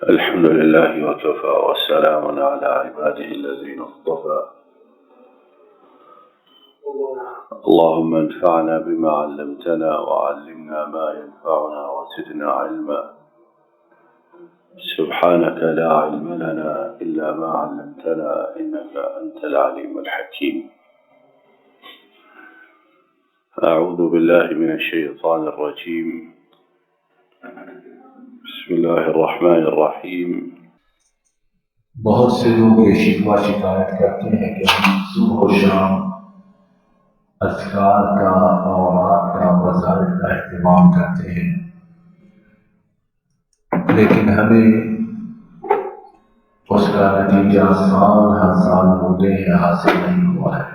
الحمد لله وكفى والسلام على عباده الذين اصطفى. اللهم انفعنا بما علمتنا وعلمنا ما ينفعنا وزدنا علما. سبحانك لا علم لنا إلا ما علمتنا إنك أنت العليم الحكيم. أعوذ بالله من الشيطان الرجيم. بسم الله الرحمن الرحیم. بہت سے لوگ یہ شکوہ شکایت کرتے ہیں کہ ہم صبح و شام اذکار کا اوقات کا وظائف کا اہتمام کرتے ہیں، لیکن ہمیں اس کا نتیجہ سال ہر سال ہوتے ہیں حاصل نہیں ہوا ہے۔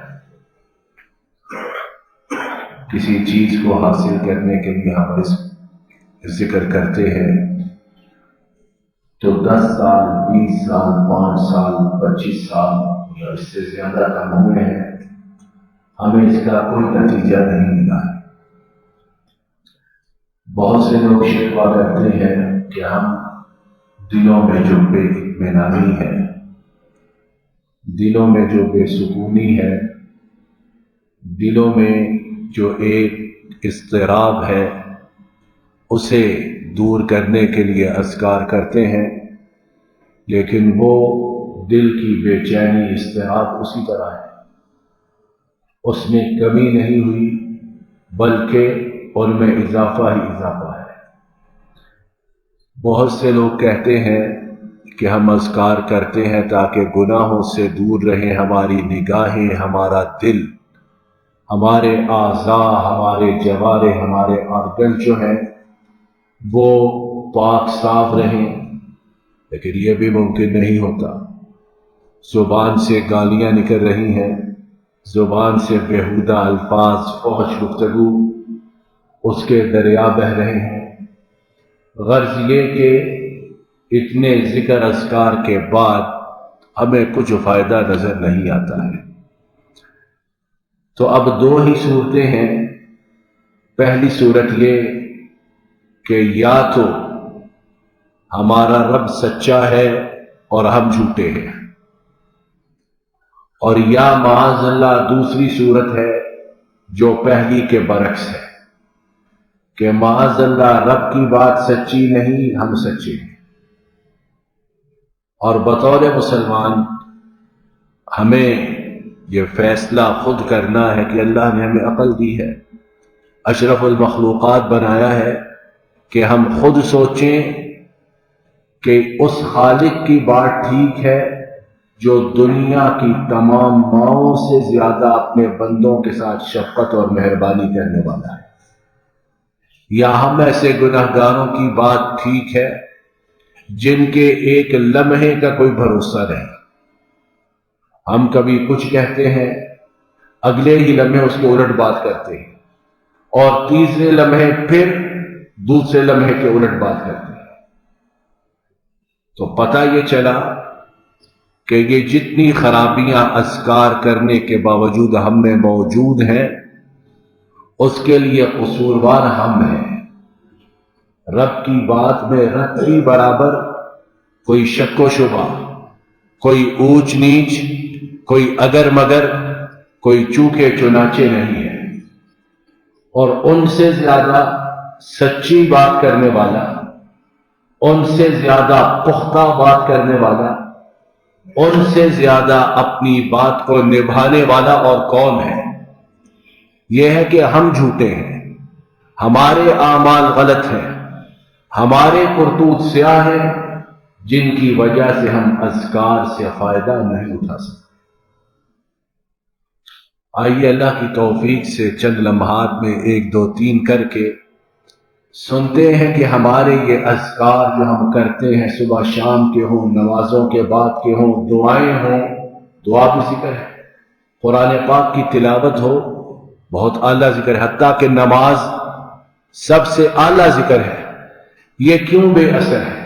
کسی چیز کو حاصل کرنے کے لیے ہم ذکر کرتے ہیں تو 10 سال 20 سال 5 سال 25 سال یا اس سے زیادہ کا ہوئے ہیں، ہمیں اس کا کوئی نتیجہ نہیں ملا ہے۔ بہت سے لوگ شکوہ کرتے ہیں کہ ہم دلوں میں جو بے اطمینانی ہے، دلوں میں جو بے سکونی ہے، دلوں میں جو ایک اضطراب ہے، اسے دور کرنے کے لیے اذکار کرتے ہیں، لیکن وہ دل کی بے چینی اضطراب اسی طرح ہے، اس میں کمی نہیں ہوئی بلکہ ان میں اضافہ ہی اضافہ ہے۔ بہت سے لوگ کہتے ہیں کہ ہم اذکار کرتے ہیں تاکہ گناہوں سے دور رہیں ہماری نگاہیں، ہمارا دل، ہمارے اعضاء، ہمارے جوارح، ہمارے آرگن جو ہیں وہ پاک صاف رہیں، لیکن یہ بھی ممکن نہیں ہوتا۔ زبان سے گالیاں نکل رہی ہیں، زبان سے بیہودہ الفاظ، فحش گفتگو اس کے دریا بہہ رہے ہیں۔ غرض یہ کہ اتنے ذکر اذکار کے بعد ہمیں کچھ فائدہ نظر نہیں آتا ہے۔ تو اب 2 ہی صورتیں ہیں۔ پہلی صورت یہ کہ یا تو ہمارا رب سچا ہے اور ہم جھوٹے ہیں، اور یا معاذ اللہ دوسری صورت ہے جو پہلی کے برعکس ہے کہ معاذ اللہ رب کی بات سچی نہیں، ہم سچے ہیں۔ اور بطور مسلمان ہمیں یہ فیصلہ خود کرنا ہے کہ اللہ نے ہمیں عقل دی ہے، اشرف المخلوقات بنایا ہے، کہ ہم خود سوچیں کہ اس خالق کی بات ٹھیک ہے جو دنیا کی تمام ماؤں سے زیادہ اپنے بندوں کے ساتھ شفقت اور مہربانی کرنے والا ہے، یا ہم ایسے گناہگاروں کی بات ٹھیک ہے جن کے ایک لمحے کا کوئی بھروسہ نہیں۔ ہم کبھی کچھ کہتے ہیں، اگلے ہی لمحے اس کے الٹ بات کرتے ہیں، اور تیسرے لمحے پھر دوسرے لمحے کے الٹ بات کرتے ہیں۔ تو پتہ یہ چلا کہ یہ جتنی خرابیاں اذکار کرنے کے باوجود ہم میں موجود ہیں، اس کے لیے قصوروار ہم ہیں۔ رب کی بات میں رتی برابر کوئی شک و شبہ، کوئی اونچ نیچ، کوئی اگر مگر، کوئی چوکے چنانچے نہیں ہے، اور ان سے زیادہ سچی بات کرنے والا، ان سے زیادہ پختہ بات کرنے والا، ان سے زیادہ اپنی بات کو نبھانے والا اور کون ہے؟ یہ ہے کہ ہم جھوٹے ہیں، ہمارے اعمال غلط ہیں، ہمارے کرتوت سیاہ ہیں، جن کی وجہ سے ہم اذکار سے فائدہ نہیں اٹھا سکتے۔ آئیے اللہ کی توفیق سے چند لمحات میں 1 2 3 کر کے سنتے ہیں کہ ہمارے یہ اذکار جو ہم کرتے ہیں، صبح شام کے ہوں، نمازوں کے بعد کے ہوں، دعائیں ہوں، دعا بھی ذکر ہے، قرآن پاک کی تلاوت ہو، بہت اعلیٰ ذکر ہے، حتیٰ کہ نماز سب سے اعلیٰ ذکر ہے۔ یہ کیوں بے اثر ہے؟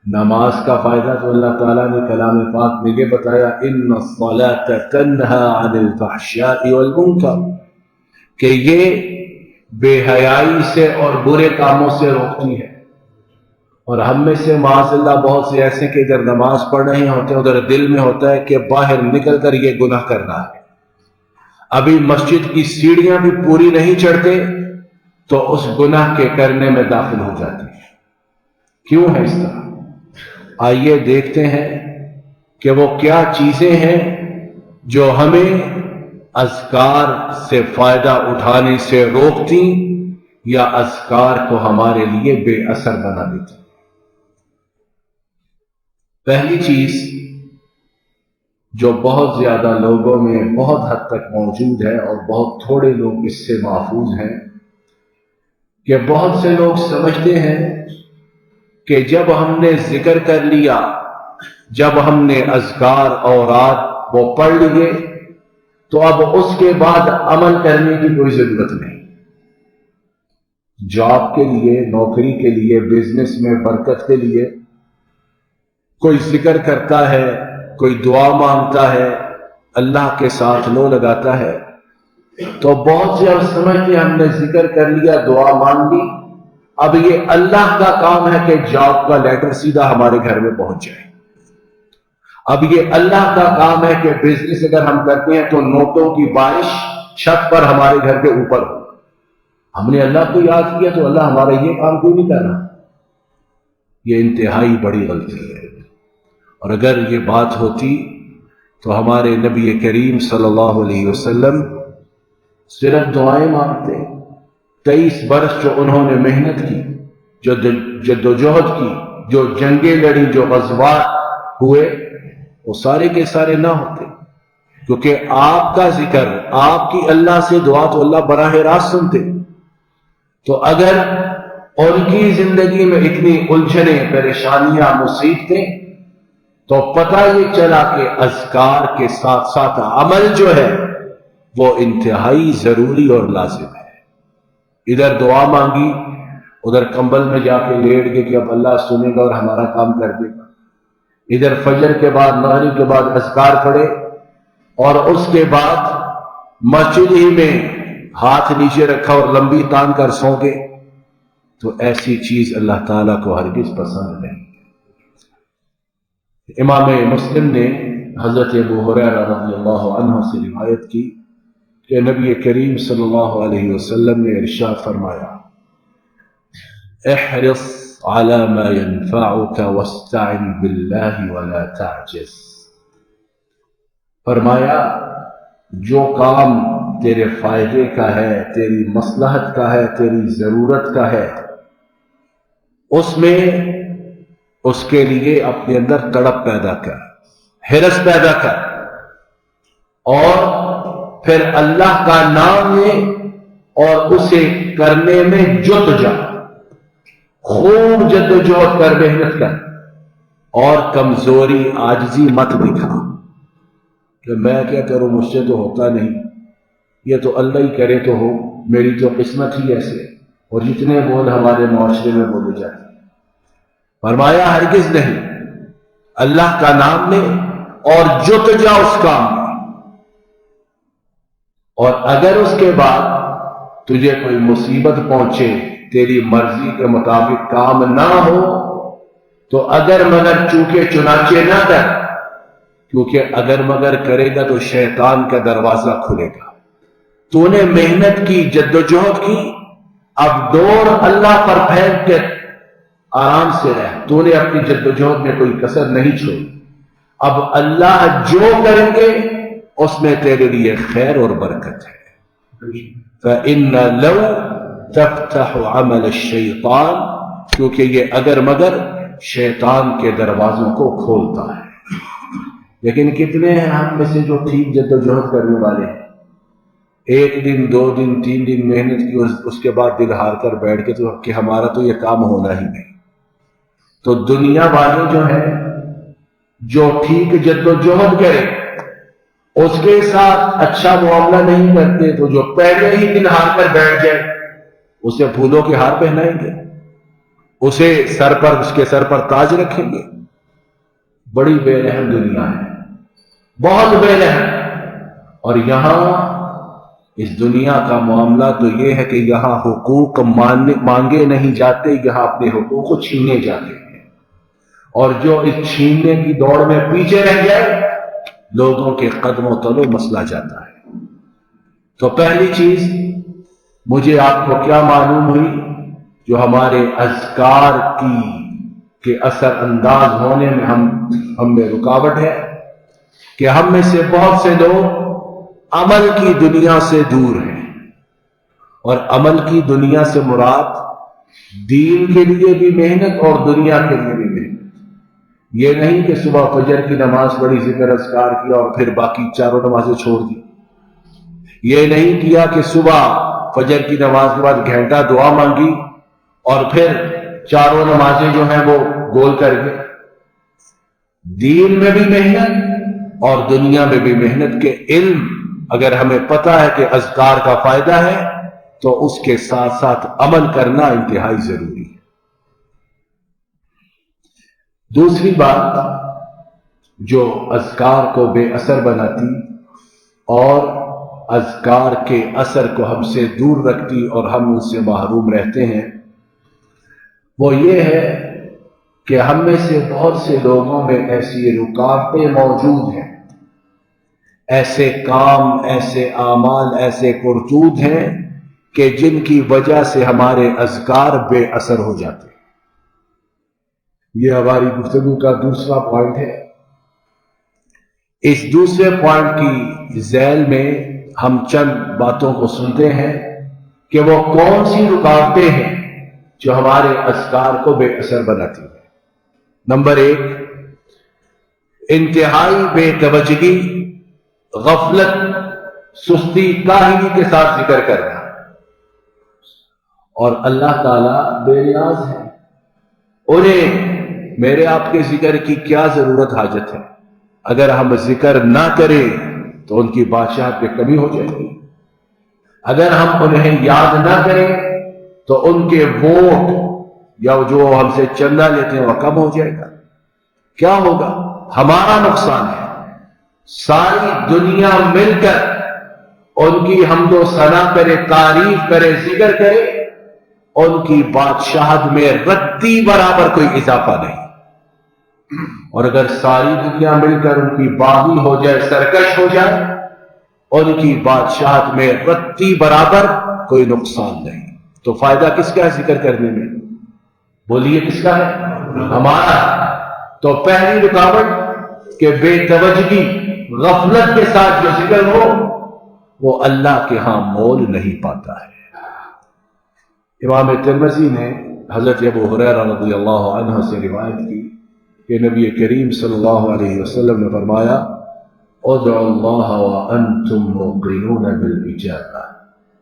نماز کا فائدہ تو اللہ تعالیٰ نے کلام پاک میں یہ بتایا، ان الصلاۃ تنہی عن الفحشاء والمنکر، کہ یہ بے حیائی سے اور برے کاموں سے روکتی ہے۔ اور ہم میں سے معاذ اللہ بہت سے ایسے کہ ادھر نماز پڑھ رہے ہوتے ہیں، ادھر دل میں ہوتا ہے کہ باہر نکل کر یہ گناہ کرنا ہے، ابھی مسجد کی سیڑھیاں بھی پوری نہیں چڑھتے تو اس گناہ کے کرنے میں داخل ہو جاتے ہیں۔ کیوں ہے اس طرح؟ آئیے دیکھتے ہیں کہ وہ کیا چیزیں ہیں جو ہمیں اذکار سے فائدہ اٹھانے سے روکتی یا اذکار کو ہمارے لیے بے اثر بنا دیتی۔ پہلی چیز جو بہت زیادہ لوگوں میں بہت حد تک موجود ہے اور بہت تھوڑے لوگ اس سے محفوظ ہیں، کہ بہت سے لوگ سمجھتے ہیں کہ جب ہم نے ذکر کر لیا، جب ہم نے اذکار اوراد وہ پڑھ لیے تو اب اس کے بعد عمل کرنے کی کوئی ضرورت نہیں۔ جاب کے لیے، نوکری کے لیے، بزنس میں برکت کے لیے کوئی ذکر کرتا ہے، کوئی دعا مانگتا ہے، اللہ کے ساتھ لو لگاتا ہے، تو بہت سے اب سمجھتے ہم نے ذکر کر لیا، دعا مانگ لی، اب یہ اللہ کا کام ہے کہ جاب کا لیٹر سیدھا ہمارے گھر میں پہنچ جائے، اب یہ اللہ کا کام ہے کہ بزنس اگر ہم کرتے ہیں تو نوٹوں کی بارش چھت پر ہمارے گھر کے اوپر ہو۔ ہم نے اللہ کو یاد کیا تو اللہ ہمارا یہ کام کیوں نہیں کر رہا؟ یہ انتہائی بڑی غلطی ہے۔ اور اگر یہ بات ہوتی تو ہمارے نبی کریم صلی اللہ علیہ وسلم صرف دعائیں مانگتے۔ 23 برس جو انہوں نے محنت کی، جو جدوجہد کی، جو جنگیں لڑی، جو غزوات ہوئے، وہ سارے کے سارے نہ ہوتے، کیونکہ آپ کا ذکر، آپ کی اللہ سے دعا تو اللہ براہ راست سنتے۔ تو اگر ان کی زندگی میں اتنی الجھنیں، پریشانیاں، مصیبتیں، تو پتہ یہ چلا کہ اذکار کے ساتھ ساتھ عمل جو ہے وہ انتہائی ضروری اور لازم ہے۔ ادھر دعا مانگی، ادھر کمبل میں جا کے لیٹ گئے کہ اب اللہ سنے گا اور ہمارا کام کر دے گا، ادھر فجر کے بعد، مغرب کے بعد اذکار پڑھے اور اس کے بعد مسجد ہی میں ہاتھ نیچے رکھا اور لمبی تان کر سو گے، تو ایسی چیز اللہ تعالیٰ کو ہرگز پسند نہیں۔ امام مسلم نے حضرت ابو ہریرہ رضی اللہ عنہ سے روایت کی کہ نبی کریم صلی اللہ علیہ وسلم نے ارشاد فرمایا، احرص على ما ينفعك واستعن بالله ولا تعجز۔ فرمایا جو کام تیرے فائدے کا ہے، تیری مصلحت کا ہے، تیری ضرورت کا ہے، اس میں اس کے لیے اپنے اندر تڑپ پیدا کر، حرص پیدا کر، اور پھر اللہ کا نام لے اور اسے کرنے میں جت جا، خوب جد و جہد کر، محنت کر، اور کمزوری، عاجزی مت دکھا کہ میں کیا کروں، مجھ سے تو ہوتا نہیں، یہ تو اللہ ہی کرے تو ہو، میری تو قسمت ہی ایسے، اور جتنے بول ہمارے معاشرے میں بولے جاتے ہیں۔ فرمایا ہرگز نہیں، اللہ کا نام لے اور جت جا اس کام میں، اور اگر اس کے بعد تجھے کوئی مصیبت پہنچے، تیری مرضی کے مطابق کام نہ ہو، تو اگر مگر چونکہ چنانچہ نہ کر، کیونکہ اگر مگر کرے گا تو شیطان کا دروازہ کھلے گا۔ تو نے محنت کی، جد و جہد کی، اب دور اللہ پر پھینک کے آرام سے رہ، تو نے اپنی جد و جہد میں کوئی کسر نہیں چھوڑی، اب اللہ جو کریں گے اس میں تیرے لیے خیر اور برکت ہے۔ فَإِنَّ لَوْ تَفْتَحُ عَمَلَ الشَّيْطَانِ، کیونکہ یہ اگر مگر شیطان کے دروازوں کو کھولتا ہے۔ لیکن کتنے ہیں ہم میں سے جو ٹھیک جد و جہد کرنے والے ہیں، ایک دن، 2 دن، 3 دن محنت کی، اس کے بعد دل ہار کر بیٹھ کے تو کہ ہمارا تو یہ کام ہونا ہی نہیں۔ تو دنیا والے جو ہیں، جو ٹھیک جد و جہد کرے اس کے ساتھ اچھا معاملہ نہیں کرتے، تو جو پہلے ہی دل ہار کر بیٹھ جائے اسے پھولوں کے ہار پہنائیں گے، اسے سر پر، اس کے سر پر تاج رکھیں گے۔ بڑی بے رحم دنیا ہے، بہت بے رحم۔ اور یہاں اس دنیا کا معاملہ تو یہ ہے کہ یہاں حقوق مانگے نہیں جاتے، یہاں اپنے حقوق کو چھینے جاتے ہیں۔ اور جو اس چھیننے کی دوڑ میں پیچھے رہ جائے لوگوں کے قدموں تلو مسئلہ جاتا ہے۔ تو پہلی چیز مجھے آپ کو کیا معلوم ہوئی جو ہمارے اذکار کے اثر انداز ہونے میں ہم میں رکاوٹ ہے کہ ہم میں سے بہت سے لوگ عمل کی دنیا سے دور ہیں، اور عمل کی دنیا سے مراد دین کے لیے بھی محنت اور دنیا کے لیے بھی محنت۔ یہ نہیں کہ صبح فجر کی نماز پڑھی، ذکر اذکار کیا اور پھر باقی چاروں نمازیں چھوڑ دی۔ یہ نہیں کیا کہ صبح فجر کی نماز کے بعد گھنٹہ دعا مانگی اور پھر چاروں نمازیں جو ہیں وہ گول کر گئے۔ دین میں بھی محنت اور دنیا میں بھی محنت کے علم اگر ہمیں پتہ ہے کہ اذکار کا فائدہ ہے تو اس کے ساتھ ساتھ عمل کرنا انتہائی ضروری ہے۔ دوسری بات جو اذکار کو بے اثر بناتی اور اذکار کے اثر کو ہم سے دور رکھتی اور ہم ان سے محروم رہتے ہیں وہ یہ ہے کہ ہم میں سے بہت سے لوگوں میں ایسی رکاوٹیں موجود ہیں، ایسے کام، ایسے اعمال، ایسے کرتوت ہیں کہ جن کی وجہ سے ہمارے اذکار بے اثر ہو جاتے ہیں۔ یہ ہماری گفتگو کا دوسرا پوائنٹ ہے۔ اس دوسرے پوائنٹ کی ذیل میں ہم چند باتوں کو سنتے ہیں کہ وہ کون سی رکاوٹیں ہیں جو ہمارے اذکار کو بے اثر بناتی ہیں۔ نمبر 1، انتہائی بے توجہی، غفلت، سستی، کاہلی کے ساتھ ذکر کرنا۔ اور اللہ تعالیٰ بے نیاز ہے، انہیں میرے آپ کے ذکر کی کیا ضرورت حاجت ہے؟ اگر ہم ذکر نہ کریں تو ان کی بادشاہت پہ کمی ہو جائے گی، اگر ہم انہیں یاد نہ کریں تو ان کے ووٹ یا جو ہم سے چندہ لیتے ہیں وہ کم ہو جائے گا۔ کیا ہوگا؟ ہمارا نقصان ہے۔ ساری دنیا مل کر ان کی حمد و ثنا کرے، تعریف کرے، ذکر کرے، ان کی بادشاہت میں رتی برابر کوئی اضافہ نہیں۔ اور اگر ساری دنیا مل کر ان کی باغی ہو جائے، سرکش ہو جائے، ان کی بادشاہت میں رتی برابر کوئی نقصان نہیں۔ تو فائدہ کس کا ہے ذکر کرنے میں؟ بولیے کس کا ہے؟ ہمارا۔ تو پہلی رکاوٹ کہ بے توجہی، غفلت کے ساتھ جو ذکر ہو وہ اللہ کے ہاں مول نہیں پاتا ہے۔ امام ترمذی نے حضرت ابو ہریرہ رضی اللہ عنہ سے روایت کی کہ نبی کریم صلی اللہ علیہ وسلم نے فرمایا، ادعوا اللہ وانتم موقنون بالاجابہ،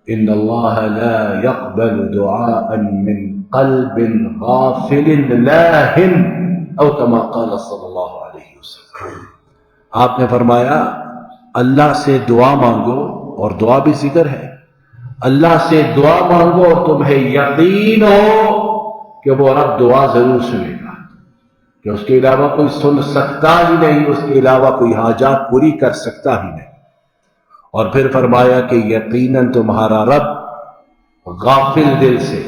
ان اللہ لا يقبل دعاء من قلب غافل لاہن، او کما قال صلی اللہ علیہ وسلم۔ آپ نے فرمایا اللہ سے دعا مانگو، اور دعا بھی ذکر ہے، اللہ سے دعا مانگو اور تمہیں یقین ہو کہ وہ رب دعا ضرور سنے گا، کہ اس کے علاوہ کوئی سن سکتا ہی نہیں، اس کے علاوہ کوئی حاجات پوری کر سکتا ہی نہیں۔ اور پھر فرمایا کہ یقیناً تمہارا رب غافل دل سے،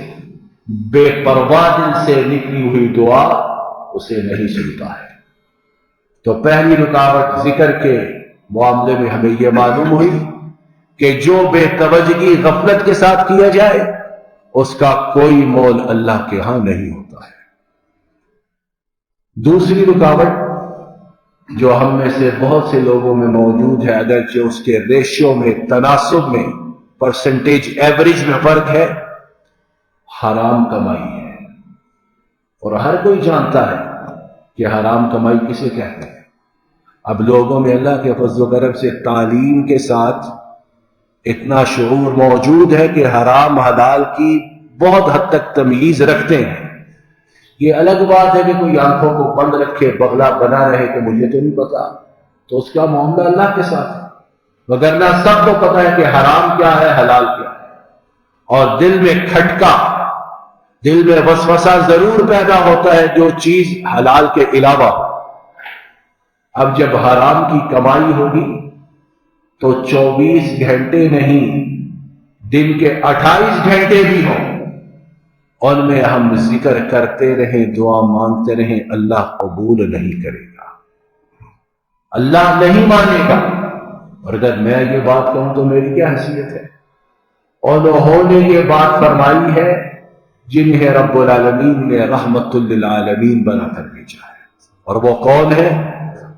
بے پرواہ دل سے نکلی ہوئی دعا اسے نہیں سنتا ہے۔ تو پہلی رکاوٹ ذکر کے معاملے میں ہمیں یہ معلوم ہوئی کہ جو بے توجہی، غفلت کے ساتھ کیا جائے اس کا کوئی مول اللہ کے ہاں نہیں ہوتا ہے۔ دوسری رکاوٹ جو ہم میں سے بہت سے لوگوں میں موجود ہے، اگرچہ اس کے ریشیو میں، تناسب میں، پرسنٹیج، ایوریج میں فرق ہے، حرام کمائی ہے۔ اور ہر کوئی جانتا ہے کہ حرام کمائی کسے کہتے ہیں۔ اب لوگوں میں اللہ کے فضل و کرم سے تعلیم کے ساتھ اتنا شعور موجود ہے کہ حرام حلال کی بہت حد تک تمیز رکھتے ہیں۔ یہ الگ بات ہے کہ کوئی آنکھوں کو بند رکھے، بغلا بنا رہے کہ مجھے تو نہیں پتا، تو اس کا معاملہ اللہ کے ساتھ ہے، وگرنہ سب کو پتا ہے کہ حرام کیا ہے، حلال کیا ہے۔ اور دل میں کھٹکا، دل میں وسوسہ ضرور پیدا ہوتا ہے جو چیز حلال کے علاوہ ہو۔ اب جب حرام کی کمائی ہوگی تو 24 گھنٹے نہیں، دن کے 28 گھنٹے بھی ہوں، ان میں ہم ذکر کرتے رہیں، دعا مانگتے رہیں، اللہ قبول نہیں کرے گا، اللہ نہیں مانے گا۔ اور اگر میں یہ بات کہوں تو میری کیا حیثیت ہے؟ انہوں نے یہ بات فرمائی ہے جنہیں رب العالمین نے رحمت للعالمین بنا کر بھیجا ہے، اور وہ کون ہے؟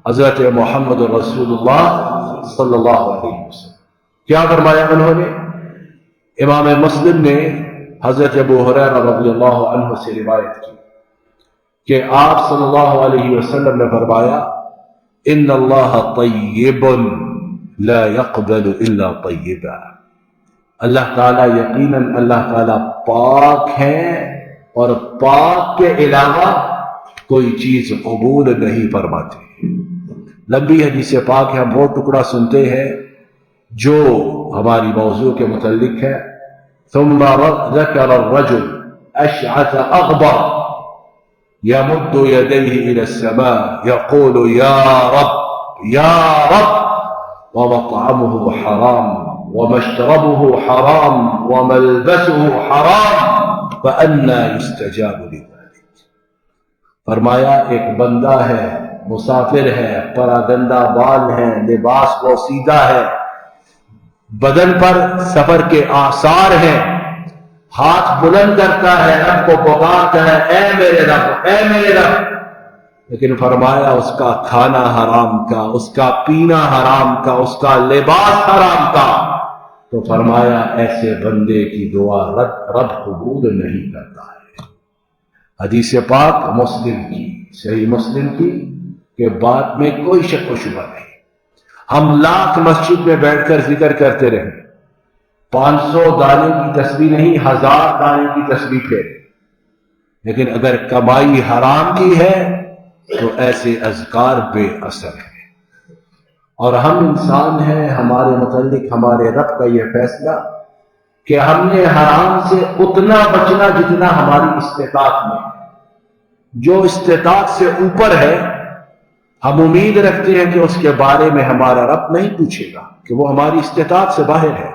حضرت محمد رسول اللہ صلی اللہ علیہ وسلم۔ کیا فرمایا انہوں نے؟ امام مسلم نے حضرت ابو ہریرہ رضی اللہ عنہ سے روایت کی کہ آپ صلی اللہ علیہ وسلم نے فرمایا ان اللہ طیب لا يقبل الا طیبا، اللہ تعالیٰ یقیناً اللہ تعالیٰ پاک ہے اور پاک کے علاوہ کوئی چیز قبول نہیں فرماتے۔ لمبی حدیث پاک ہے، ہم وہ ٹکڑا سنتے ہیں جو ہماری موضوع کے متعلق ہے۔ ثم ذكر الرجل اشعث اغبر يمد يديه الى السماء يقول يا رب يا رب ومطعمه حرام ومشربه حرام وملبسه حرام فأنى يستجاب لذلك۔ فرمایا ایک بندہ ہے، مسافر ہے، پراگندہ بال ہے، لباس پوسیدہ ہے، بدن پر سفر کے آثار ہیں، ہاتھ بلند کرتا ہے، رب کو پکارتا ہے اے میرے رب اے میرے رب، لیکن فرمایا اس کا کھانا حرام کا، اس کا پینا حرام کا، اس کا لباس حرام کا، تو فرمایا ایسے بندے کی دعا رب قبول نہیں کرتا ہے۔ حدیث پاک مسلم کی، صحیح مسلم کی، کہ بات میں کوئی شک و شبہ نہیں۔ ہم لاکھ مسجد میں بیٹھ کر ذکر کرتے رہیں، 500 دانے کی تسبیح نہیں، 1000 دانے کی تسبیح پھیرے، لیکن اگر کمائی حرام کی ہے تو ایسے اذکار بے اثر ہیں۔ اور ہم انسان ہیں، ہمارے متعلق ہمارے رب کا یہ فیصلہ کہ ہم نے حرام سے اتنا بچنا جتنا ہماری استطاعت میں ہے۔ جو استطاعت سے اوپر ہے ہم امید رکھتے ہیں کہ اس کے بارے میں ہمارا رب نہیں پوچھے گا، کہ وہ ہماری استطاعت سے باہر ہے،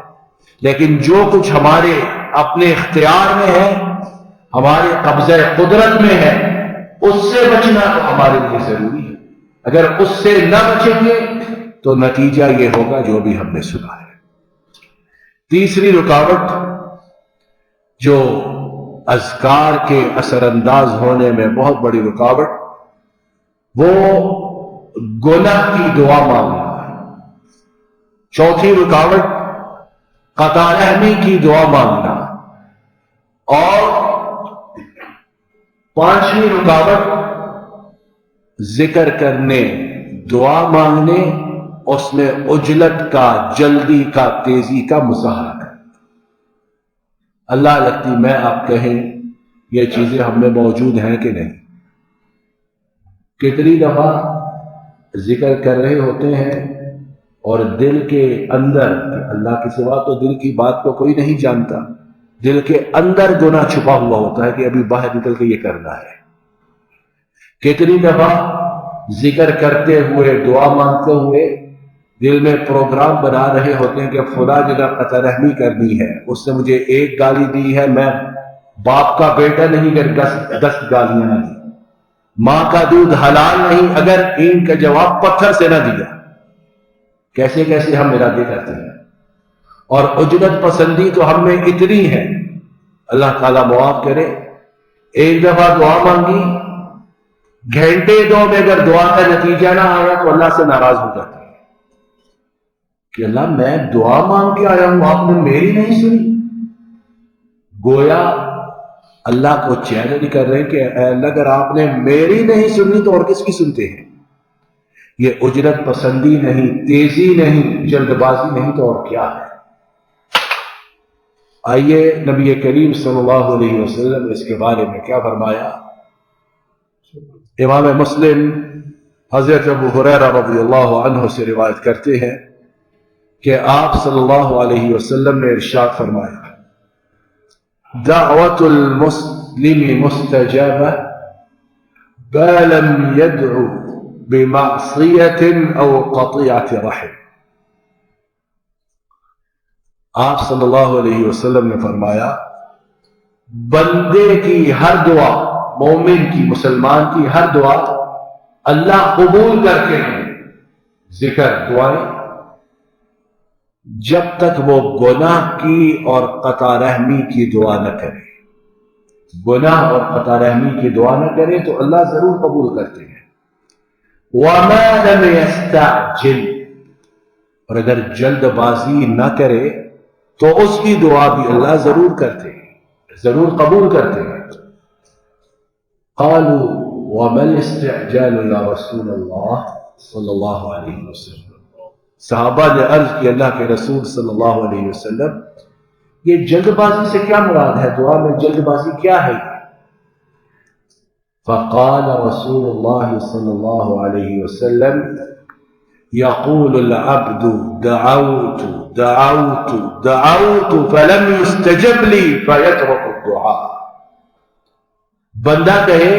لیکن جو کچھ ہمارے اپنے اختیار میں ہے، ہمارے قبضہ قدرت میں ہے، اس سے بچنا تو ہمارے لیے ضروری ہے۔ اگر اس سے نہ بچیں گے تو نتیجہ یہ ہوگا جو بھی ہم نے سنا ہے۔ تیسری رکاوٹ جو اذکار کے اثر انداز ہونے میں بہت بڑی رکاوٹ، وہ گناہ کی دعا مانگنا ہے۔ چوتھی رکاوٹ قطع رحمی کی دعا مانگنا، اور پانچویں رکاوٹ ذکر کرنے، دعا مانگنے، اس میں عجلت کا، جلدی کا، تیزی کا مظاہرہ کرنا۔ اللہ لگتی میں آپ کہیں یہ چیزیں ہم میں موجود ہیں کہ نہیں؟ کتنی دفعہ ذکر کر رہے ہوتے ہیں اور دل کے اندر، اللہ کے سوا تو دل کی بات کو کوئی نہیں جانتا، دل کے اندر گناہ چھپا ہوا ہوتا ہے کہ ابھی باہر نکل کے یہ کرنا ہے۔ کتنی دفعہ ذکر کرتے ہوئے، دعا مانگتے ہوئے دل میں پروگرام بنا رہے ہوتے ہیں کہ فلاں جگہ قطع رحمی کرنی ہے، اس نے مجھے ایک گالی دی ہے، میں باپ کا بیٹا نہیں اگر 10 گالیاں نہ دی، ماں کا دودھ حلال نہیں اگر ان کا جواب پتھر سے نہ دیا۔ کیسے کیسے ہم ارادے کرتے ہیں، اور عجلت پسندی تو ہم میں اتنی ہے، اللہ تعالیٰ معاف کرے۔ ایک دفعہ دعا مانگی، گھنٹے دو میں اگر دعا کا نتیجہ نہ آیا تو اللہ سے ناراض ہو جاتا ہے کہ اللہ میں دعا مانگ کے آیا ہوں، آپ نے میری نہیں سنی۔ گویا اللہ کو چیلنج کر رہے ہیں کہ اے اللہ اگر آپ نے میری نہیں سنی تو اور کس کی سنتے ہیں؟ یہ اجرت پسندی نہیں، تیزی نہیں، جلد بازی نہیں تو اور کیا ہے؟ آئیے نبی کریم صلی اللہ علیہ وسلم اس کے بارے میں کیا فرمایا۔ امام مسلم حضرت ابو ہریرہ رضی اللہ عنہ سے روایت کرتے ہیں کہ آپ صلی اللہ علیہ وسلم نے ارشاد فرمایا دعوت المسلم مستجابہ ما لم يدعو بمعصیة او قطیعۃ رحم۔ آپ صلی اللہ علیہ وسلم نے فرمایا بندے کی ہر دعا، مومن کی، مسلمان کی ہر دعا اللہ قبول کرتے ہیں، ذکر دعائیں، جب تک وہ گناہ کی اور قطع رحمی کی دعا نہ کرے۔ گناہ اور قطع رحمی کی دعا نہ کرے تو اللہ ضرور قبول کرتے ہیں۔ وَمَا لَمْ يَسْتَعْجِلْ، اور اگر جلد بازی نہ کرے تو اس کی دعا بھی اللہ ضرور کرتے ہیں، ضرور قبول کرتے ہیں۔ قالوا وَمَا الْإِسْتِعْجَالُ يَا رسول اللہ صلی اللہ علیہ وسلم، صحابہ نے عرض کی اللہ کے رسول صلی اللہ علیہ وسلم یہ جلد بازی سے کیا مراد ہے؟ دعا میں جلد بازی کیا ہے؟ فقال رسول اللہ صلی اللہ علیہ وسلم يقول العبد دعوت دعوت دعوت فلم يستجب لي فيترك الدعاء، بندہ کہے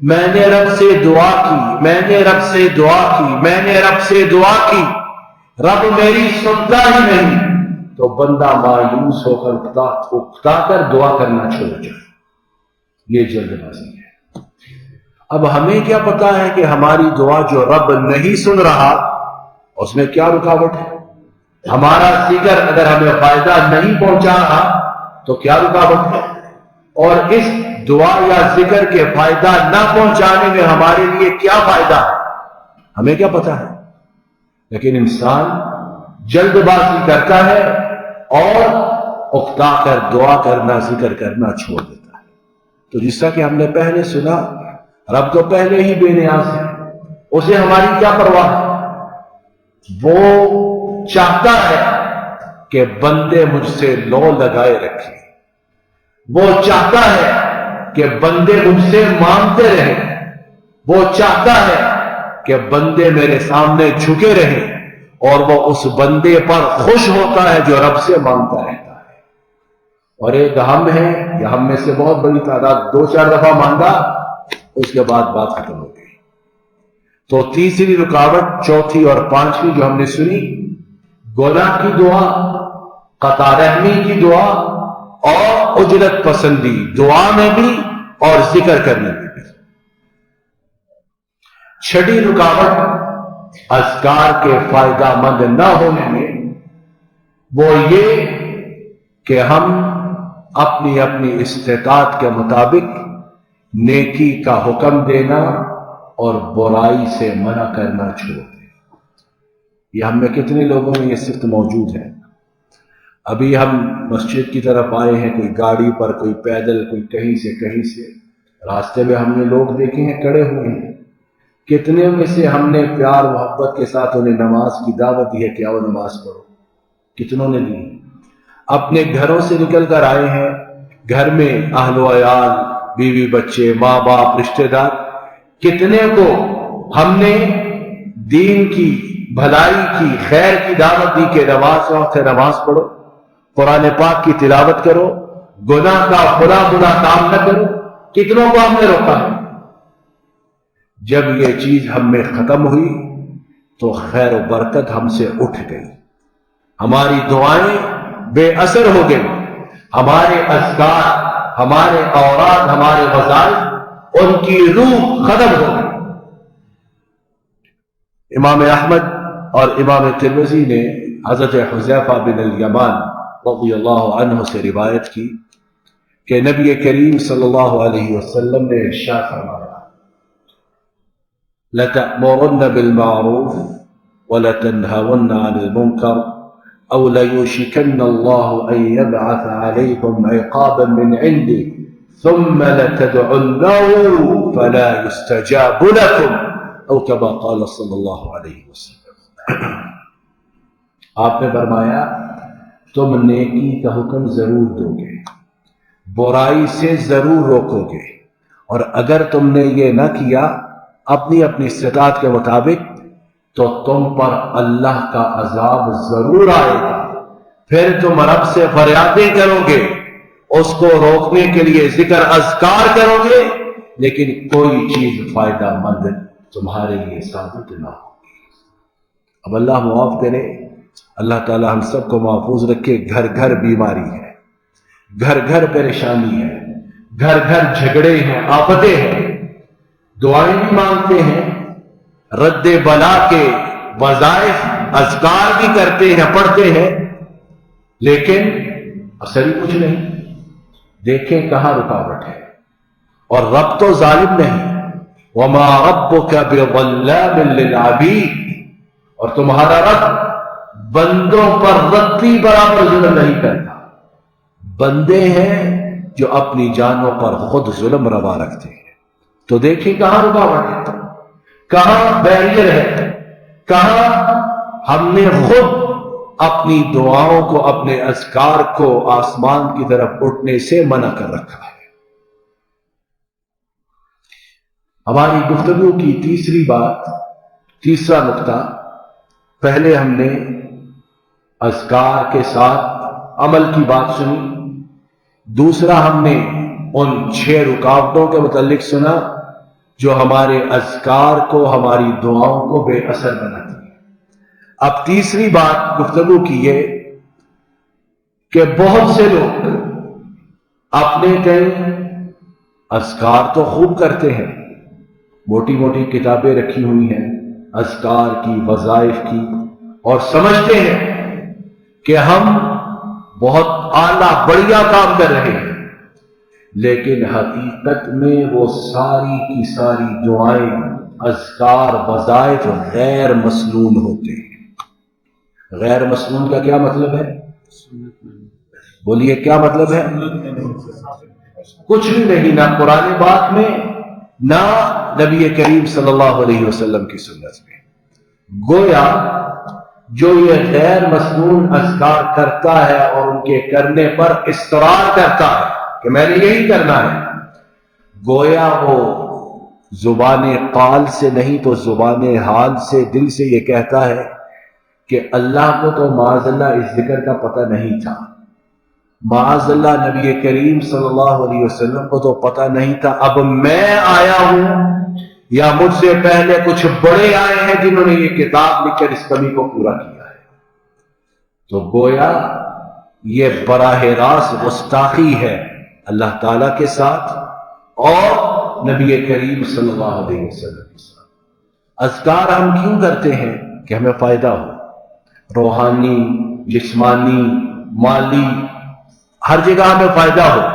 میں نے رب سے دعا کی، میں نے رب سے دعا کی، میں نے رب سے دعا کی، رب میری سنتا ہی نہیں، تو بندہ مایوس ہو کر اکتا کر دعا کرنا چھوڑ جائے۔ یہ جلد بازی ہے۔ اب ہمیں کیا پتا ہے کہ ہماری دعا جو رب نہیں سن رہا اس میں کیا رکاوٹ ہے؟ ہمارا ذکر اگر ہمیں فائدہ نہیں پہنچا رہا تو کیا رکاوٹ ہے؟ اور اس دعا یا ذکر کے فائدہ نہ پہنچانے میں ہمارے لیے کیا فائدہ ہے؟ ہمیں کیا پتا ہے؟ لیکن انسان جلد بازی کرتا ہے اور اکتا کر دعا کرنا، ذکر کرنا چھوڑ دیتا ہے۔ تو جس طرح کہ ہم نے پہلے سنا، رب تو پہلے ہی بے نیاز ہے، اسے ہماری کیا پرواہ ہے؟ وہ چاہتا ہے کہ بندے مجھ سے لو لگائے رکھیں، وہ چاہتا ہے کہ بندے مجھ سے مانگتے رہیں، وہ چاہتا ہے کہ بندے میرے سامنے جھکے رہیں، اور وہ اس بندے پر خوش ہوتا ہے جو رب سے مانگتا رہتا ہے۔ اور ایک ہم ہے، یا ہم میں سے بہت بڑی تعداد 2-4 دفعہ مانگا، اس کے بعد بات ختم ہو گئی۔ تو تیسری رکاوٹ، چوتھی اور پانچویں جو ہم نے سنی، گناہ کی دعا، قطع رحمی کی دعا، اور اجرت پسندی دعا میں بھی اور ذکر کرنے میں بھی۔ چھٹی رکاوٹ اذکار کے فائدہ مند نہ ہونے میں وہ یہ کہ ہم اپنی اپنی استطاعت کے مطابق نیکی کا حکم دینا اور برائی سے منع کرنا چھوڑ دیں۔ یہ ہم میں کتنے لوگوں میں یہ صفت موجود ہے؟ ابھی ہم مسجد کی طرف آئے ہیں، کوئی گاڑی پر، کوئی پیدل، کوئی کہیں سے، راستے میں ہم نے لوگ دیکھے ہیں کھڑے ہوئے ہیں، کتنے میں سے ہم نے پیار محبت کے ساتھ انہیں نماز کی دعوت دی ہے کہ آؤ نماز پڑھو؟ کتنوں نے دی؟ اپنے گھروں سے نکل کر آئے ہیں، گھر میں اہل و عیال، بیوی بچے، ماں باپ، رشتہ دار، کتنے کو ہم نے دین کی، بھلائی کی، خیر کی دعوت دی کہ نماز وقت ہے، نماز پڑھو، قرآن پاک کی تلاوت کرو، گناہ کا برا کام نہ کرو، کتنوں کو ہم نے روکا ہے؟ جب یہ چیز ہم میں ختم ہوئی تو خیر و برکت ہم سے اٹھ گئی، ہماری دعائیں بے اثر ہو گئی، ہمارے اذکار، ہمارے اوراد، ہمارے وظائف، ان کی روح ختم ہو گئی۔ امام احمد اور امام ترمذی نے حضرت حذیفہ بن الیمان رضی اللہ عنہ سے روایت کی کہ نبی کریم صلی اللہ علیہ وسلم نے ارشاد فرمایا، لَتَأْمُرُنَّ بِالْمَعْرُوفِ وَلَتَنْهَوُنَّ عَنِ الْمُنْكَرِ أَوْ لَيُوشِكَنَّ اللَّهُ أَن يَبْعَثَ عَلَيْكُمْ عِقَابًا مِّنْ عِنْدِهِ ثُمَّ لَتَدْعُنَّهُ فَلَا يُسْتَجَابُ لَكُمْ أو كما قال صلی اللہ علیہ وسلم۔ آپ نے فرمایا تم نیکی کا حکم ضرور دو گے، برائی سے ضرور روکو گے، اور اگر تم نے یہ نہ کیا اپنی اپنی استطاعت کے مطابق تو تم پر اللہ کا عذاب ضرور آئے گا، پھر تم رب سے فریادیں کرو گے، اس کو روکنے کے لیے ذکر اذکار کرو گے، لیکن کوئی چیز فائدہ مند تمہارے لیے ثابت نہ ہوگی۔ اب اللہ معاف کرے، اللہ تعالی ہم سب کو محفوظ رکھے۔ گھر گھر بیماری ہے، گھر گھر پریشانی ہے، گھر گھر جھگڑے ہیں، آفتیں ہیں، دعائیں بھی مانگتے ہیں، رد بلا کے وظائف اذکار بھی کرتے ہیں، پڑھتے ہیں، لیکن اثر ہی کچھ نہیں۔ دیکھیں کہاں رکاوٹ ہے۔ اور رب تو ظالم نہیں، وما ربک بظلام للعبید، اور تمہارا رب بندوں پر رتی برابر ظلم نہیں کرتا۔ بندے ہیں جو اپنی جانوں پر خود ظلم روا رکھتے ہیں۔ تو دیکھیں کہاں رکاوٹ ہے، کہاں بیریئر ہے، کہاں ہم نے خود اپنی دعاؤں کو، اپنے اذکار کو آسمان کی طرف اٹھنے سے منع کر رکھا ہے۔ ہماری گفتگو کی تیسری بات، تیسرا نقطہ، پہلے ہم نے اذکار کے ساتھ عمل کی بات سنی، دوسرا ہم نے ان 6 رکاوٹوں کے متعلق سنا جو ہمارے اذکار کو، ہماری دعاؤں کو بے اثر بناتی ہے۔ اب تیسری بات گفتگو کی ہے کہ بہت سے لوگ اپنے کہیں اذکار تو خوب کرتے ہیں، موٹی موٹی کتابیں رکھی ہوئی ہیں اذکار کی، وظائف کی، اور سمجھتے ہیں کہ ہم بہت اعلیٰ بڑھیا کام کر رہے ہیں، لیکن حقیقت میں وہ ساری کی ساری دعائیں، اذکار، وظائف غیر مسنون ہوتے ہیں۔ غیر مسنون کا کیا مطلب ہے؟ بولیے کیا مطلب ہے؟ کچھ بھی نہیں، نہ قرآن پاک میں، نہ نبی کریم صلی اللہ علیہ وسلم کی سنت میں۔ گویا جو یہ غیر مسنون اذکار کرتا ہے اور ان کے کرنے پر اصرار کرتا ہے کہ میں نے یہی کرنا ہے، گویا وہ زبان قال سے نہیں تو زبان حال سے، دل سے یہ کہتا ہے کہ اللہ کو تو معاذ اللہ اس ذکر کا پتہ نہیں تھا، معاذ اللہ نبی کریم صلی اللہ علیہ وسلم کو تو پتہ نہیں تھا، اب میں آیا ہوں یا مجھ سے پہلے کچھ بڑے آئے ہیں جنہوں نے یہ کتاب لکھ کر اس کمی کو پورا کیا ہے۔ تو گویا یہ براہ راست گستاخی ہے اللہ تعالیٰ کے ساتھ اور نبی کریم صلی اللہ علیہ وسلم کے ساتھ۔ اذکار ہم کیوں کرتے ہیں؟ کہ ہمیں فائدہ ہو، روحانی، جسمانی، مالی، ہر جگہ ہمیں فائدہ ہو۔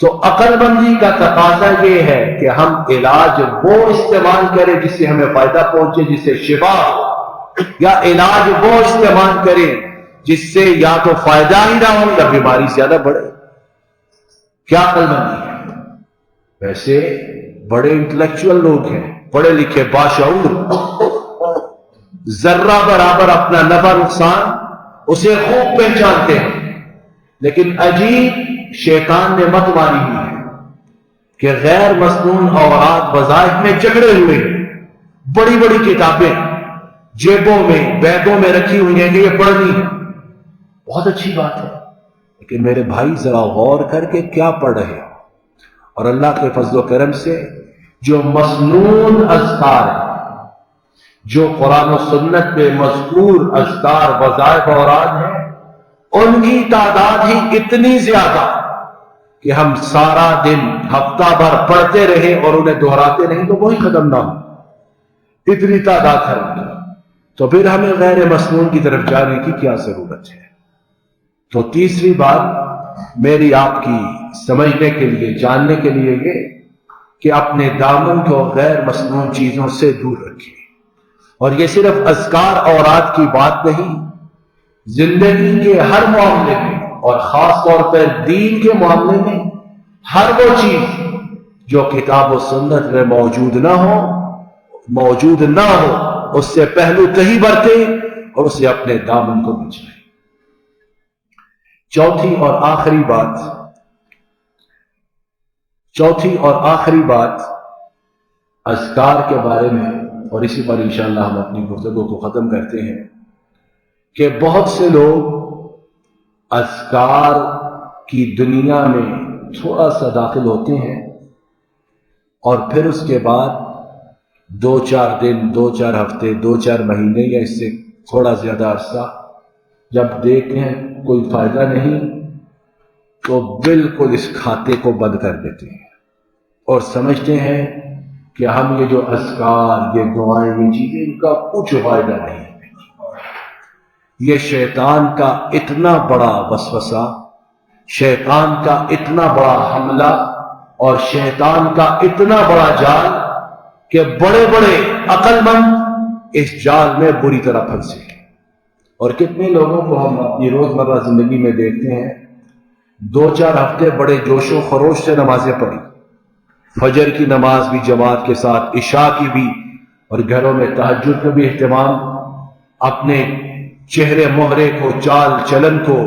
تو عقل مندی کا تقاضا یہ ہے کہ ہم علاج وہ استعمال کریں جس سے ہمیں فائدہ پہنچے، جس سے شفا ہو، یا علاج وہ استعمال کریں جس سے یا تو فائدہ ہی نہ ہو یا بیماری زیادہ بڑھے۔ کیا عقل مندی ہے؟ ویسے بڑے انٹلیکچوئل لوگ ہیں، پڑھے لکھے، باشعور، ذرہ برابر اپنا نفع نقصان اسے خوب پہچانتے ہیں، لیکن عجیب شیطان نے مت ماری ہوئی ہے کہ غیر مسنون اوراد وظائف میں جگڑے ہوئے ہیں، بڑی بڑی کتابیں جیبوں میں، بیگوں میں رکھی ہوئی ہیں کہ یہ پڑھنی ہے۔ بہت اچھی بات ہے، لیکن میرے بھائی ذرا غور کر کے کیا پڑھ رہے ہو؟ اور اللہ کے فضل و کرم سے جو مسنون اذکار ہیں، جو قرآن و سنت میں مذکور اذکار، وظائف، اوراد ہیں، ان کی تعداد ہی اتنی زیادہ کہ ہم سارا دن، ہفتہ بھر پڑھتے رہے اور انہیں دہراتے نہیں تو وہی ختم نہ ہو، اتنی تعداد ہے ان کی۔ تو پھر ہمیں غیر مسنون کی طرف جانے کی کیا ضرورت ہے؟ تو تیسری بات میری آپ کی سمجھنے کے لیے، جاننے کے لیے یہ کہ اپنے دامن کو غیر مسنون چیزوں سے دور رکھیں۔ اور یہ صرف اذکار اوراد کی بات نہیں، زندگی کے ہر معاملے میں اور خاص طور پر دین کے معاملے میں ہر وہ چیز جو کتاب و سنت میں موجود نہ ہو اس سے پہلو تہی برتے اور اسے اپنے دامن کو بچائے۔ چوتھی اور آخری بات اذکار کے بارے میں، اور اسی پر انشاءاللہ ہم اپنی گفتگو کو ختم کرتے ہیں، کہ بہت سے لوگ اذکار کی دنیا میں تھوڑا سا داخل ہوتے ہیں اور پھر اس کے بعد 2-4 دن، 2-4 ہفتے، 2-4 مہینے یا اس سے تھوڑا زیادہ عرصہ جب دیکھیں کوئی فائدہ نہیں، تو بالکل اس کھاتے کو بند کر دیتے ہیں اور سمجھتے ہیں کہ ہم یہ جو اذکار، یہ دعائیں، یہ چیزیں، ان کا کچھ فائدہ نہیں ہے۔ یہ شیطان کا اتنا بڑا وسوسہ، شیطان کا اتنا بڑا حملہ اور شیطان کا اتنا بڑا جال کہ بڑے بڑے عقل مند اس جال میں بری طرح پھنسے ہیں۔ اور کتنے لوگوں کو ہم اپنی روزمرہ زندگی میں دیکھتے ہیں، 2-4 ہفتے بڑے جوش و خروش سے نمازیں پڑھی، فجر کی نماز بھی جماعت کے ساتھ، عشاء کی بھی، اور گھروں میں تہجد کا بھی اہتمام، اپنے چہرے مہرے کو، چال چلن کو،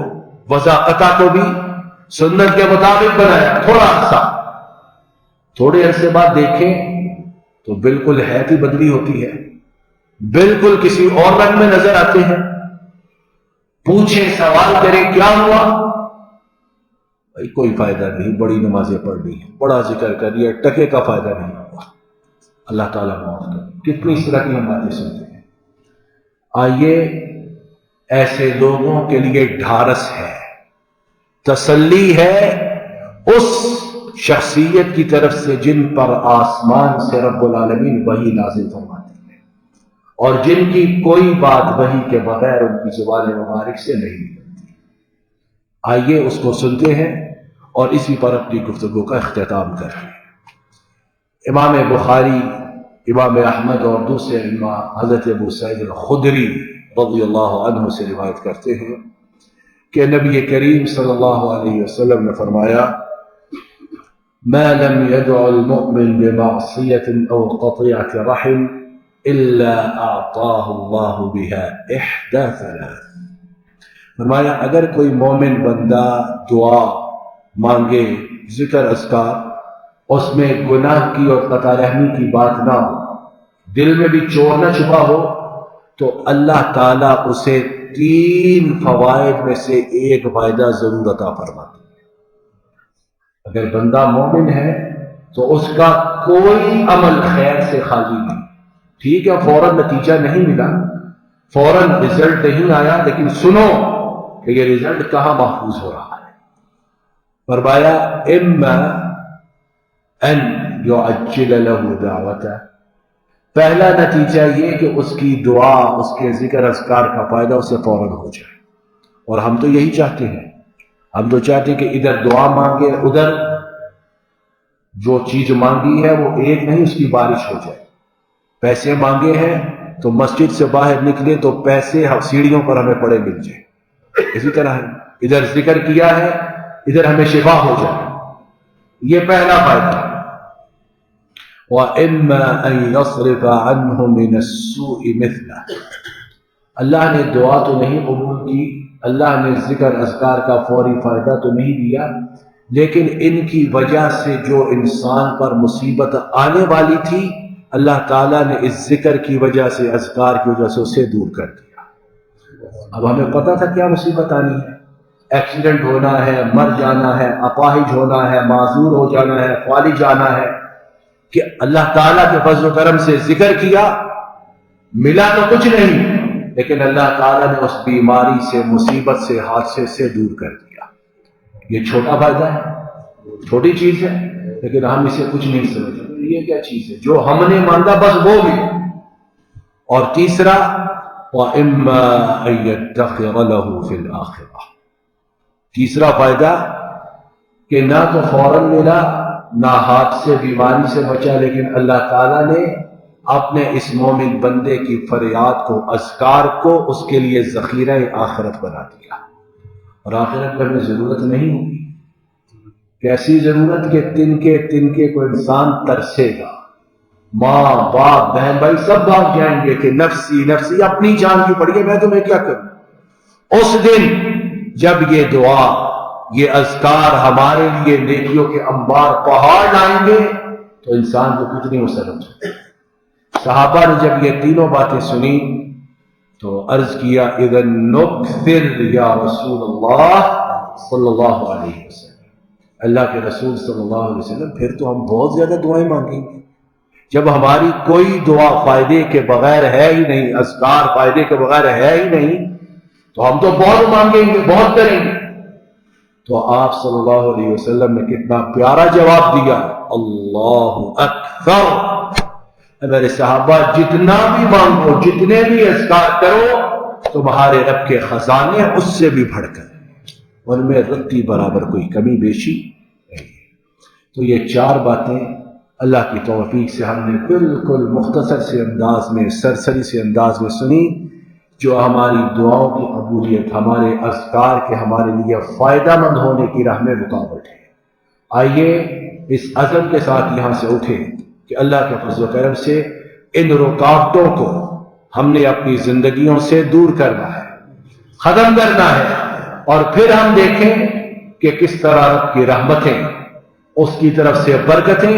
وضاقتہ کو بھی سنت کے مطابق بنایا تھوڑا عرصہ، تھوڑے عرصے بعد دیکھیں تو بالکل حیت ہی بدلی ہوتی ہے، بالکل کسی اور رنگ میں نظر آتے ہیں۔ پوچھیں، سوال کریں کیا ہوا؟ بھائی کوئی فائدہ نہیں، بڑی نمازیں پڑھ لی، بڑا ذکر کر لیا، ٹکے کا فائدہ نہیں ہوا۔ اللہ تعالیٰ معاف کرے، کتنی اس طرح کی ہم باتیں سنتے ہیں۔ آئیے ایسے لوگوں کے لیے ڈھارس ہے، تسلی ہے اس شخصیت کی طرف سے جن پر آسمان سے رب العالمین وحی نازل فرماتی ہے اور جن کی کوئی بات وحی کے بغیر ان کی زبان مبارک سے نہیں نکلتی۔ آئیے اس کو سنتے ہیں اور اسی پر اپنی گفتگو کا اختتام کرتے ہیں۔ امام بخاری، امام احمد اور دوسرے امام حضرت ابو سعید الخدری رضی اللہ عنہ سے روایت کرتے ہیں کہ نبی کریم صلی اللہ علیہ وسلم نے فرمایا، ما لم يدع المؤمن بمعصية أو قطيعة رحم إلا أعطاه الله بها إحدى ثلاث۔ فرمایا اگر کوئی مومن بندہ دعا مانگے، ذکر اذکار، اس میں گناہ کی اور قطع رحمی کی بات نہ ہو، دل میں بھی چور نہ چھپا ہو، تو اللہ تعالیٰ اسے 3 فوائد میں سے ایک فائدہ ضرور عطا فرماتے ہیں۔ اگر بندہ مومن ہے تو اس کا کوئی عمل خیر سے خالی نہیں۔ ٹھیک ہے فوراً نتیجہ نہیں ملا، فوراً رزلٹ نہیں آیا، لیکن سنو کہ یہ رزلٹ کہاں محفوظ ہو رہا ہے۔ فرمایا اما ان یعجل له دعوته، پہلا نتیجہ یہ کہ اس کی دعا، اس کے ذکر اذکار کا فائدہ اسے فوراً ہو جائے، اور ہم تو یہی چاہتے ہیں۔ ہم تو چاہتے ہیں کہ ادھر دعا مانگے، ادھر جو چیز مانگی ہے وہ ایک نہیں، اس کی بارش ہو جائے۔ پیسے مانگے ہیں تو مسجد سے باہر نکلے تو پیسے سیڑھیوں پر ہمیں پڑے مل جائے، اسی طرح ہے، ادھر ذکر کیا ہے ادھر ہمیں شفا ہو جائے، یہ پہلا فائدہ۔ وَإِمَّا أَن يَصْرِفَ عَنْهُ مِنَ السُّوءِ مِثْلَهُ، اللہ نے دعا تو نہیں قبول کی، اللہ نے ذکر اذکار کا فوری فائدہ تو نہیں دیا، لیکن ان کی وجہ سے جو انسان پر مصیبت آنے والی تھی، اللہ تعالیٰ نے اس ذکر کی وجہ سے، اذکار کی وجہ سے اسے دور کر دیا۔ اب ہمیں پتہ تھا کیا مصیبت آنی ہے، ایکسیڈنٹ ہونا ہے، مر جانا ہے، اپاہج ہونا ہے، معذور ہو جانا ہے، فالج جانا ہے، کہ اللہ تعالیٰ کے فضل و کرم سے ذکر کیا، ملا تو کچھ نہیں، لیکن اللہ تعالیٰ نے اس بیماری سے، مصیبت سے، حادثے سے دور کر دیا۔ یہ چھوٹا فائدہ ہے، چھوٹی چیز ہے، لیکن ہم اسے کچھ نہیں سمجھتے۔ یہ کیا چیز ہے جو ہم نے مانگا بس وہ بھی۔ اور تیسرا وَإِمَّا أَن يَدَّخِرَ لَهُ فِي الْآخِرَةِ، تیسرا فائدہ کہ نہ تو فوراً ملا، نہ ہاتھ سے، بیماری سے بچا، لیکن اللہ تعالیٰ نے اپنے اس مومن بندے کی فریاد کو، اذکار کو، اس کے لیے ذخیرہ آخرت بنا دیا، اور آخرت میں ہمیں ضرورت نہیں ہوگی۔ کیسی ضرورت کہ تنکے کو انسان ترسے گا، ماں باپ بہن بھائی سب بھاگ جائیں گے کہ نفسی نفسی، اپنی جان کی پڑی ہے، میں تمہیں کیا کروں۔ اس دن جب یہ دعا، یہ اذکار ہمارے لیے نیکیوں کے انبار پہاڑ لائیں گے تو انسان کو کچھ نہیں ہو سکتا۔ صحابہ نے جب یہ تینوں باتیں سنی تو عرض کیا اذن نکثر یا رسول اللہ صلی اللہ علیہ وسلم، اللہ کے رسول صلی اللہ علیہ وسلم پھر تو ہم بہت زیادہ دعائیں مانگیں گے، جب ہماری کوئی دعا فائدے کے بغیر ہے ہی نہیں، اذکار فائدے کے بغیر ہے ہی نہیں، تو ہم تو بہت مانگیں گے، بہت کریں گے۔ تو آپ صلی اللہ علیہ وسلم نے کتنا پیارا جواب دیا، اللہ اکبر، میرے صحابہ جتنا بھی مانگو، جتنے بھی اذکار کرو، تمہارے رب کے خزانے اس سے بھی بڑھ کر، ان میں رتی برابر کوئی کمی بیشی نہیں ہے۔ تو یہ چار باتیں اللہ کی توفیق سے ہم نے بالکل مختصر سے انداز میں، سرسری سے انداز میں سنی، جو ہماری دعاؤں کی قبولیت، ہمارے اذکار کے ہمارے لیے فائدہ مند ہونے کی راہ میں رکاوٹ ہے۔ آئیے اس عزم کے ساتھ یہاں سے اٹھے کہ اللہ کے فضل و کرم سے ان رکاوٹوں کو ہم نے اپنی زندگیوں سے دور کرنا ہے، ختم کرنا ہے، اور پھر ہم دیکھیں کہ کس طرح رب کی رحمتیں، اس کی طرف سے برکتیں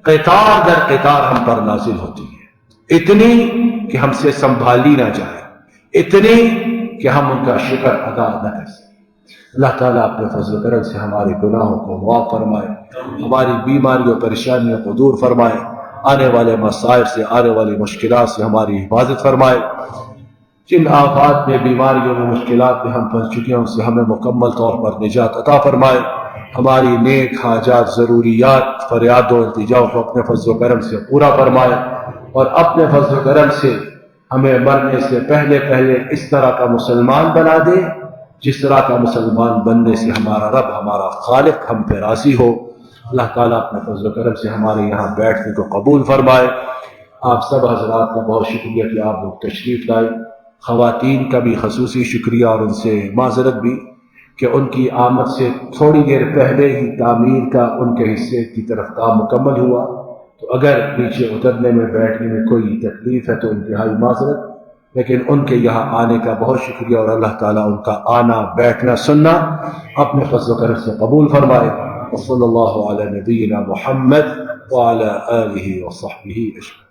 قطار در قطار ہم پر نازل ہوتی ہیں، اتنی کہ ہم سے سنبھالی نہ جائے، اتنی کہ ہم ان کا شکر ادا نہ کر سکیں۔ اللہ تعالیٰ اپنے فضل و کرم سے ہمارے گناہوں کو معاف فرمائے، ہماری بیماریوں پریشانیوں کو دور فرمائے، آنے والے مصائب سے، آنے والی مشکلات سے ہماری حفاظت فرمائے، جن آفات میں، بیماریوں میں، مشکلات میں ہم پھنس چکے ہیں، ان سے ہمیں مکمل طور پر نجات عطا فرمائے، ہماری نیک حاجات، ضروریات، فریاد و التجاؤں کو اپنے فضل و کرم سے پورا فرمائے، اور اپنے فضل و کرم سے ہمیں مرنے سے پہلے اس طرح کا مسلمان بنا دے جس طرح کا مسلمان بننے سے ہمارا رب، ہمارا خالق ہم پہ راضی ہو۔ اللہ تعالیٰ اپنے فضل و کرم سے ہمارے یہاں بیٹھنے کو قبول فرمائے۔ آپ سب حضرات کا بہت شکریہ کہ آپ لوگ تشریف لائے، خواتین کا بھی خصوصی شکریہ، اور ان سے معذرت بھی کہ ان کی آمد سے تھوڑی دیر پہلے ہی تعمیر کا ان کے حصے کی طرف کام مکمل ہوا، تو اگر نیچے اترنے میں، بیٹھنے میں کوئی تکلیف ہے تو انتہائی معذرت، لیکن ان کے یہاں آنے کا بہت شکریہ، اور اللہ تعالیٰ ان کا آنا، بیٹھنا، سننا اپنے فضل و کرم سے قبول فرمائے۔ وصلی اللہ علی نبینا محمد وعلی آلہ وصحبہ اجمعین۔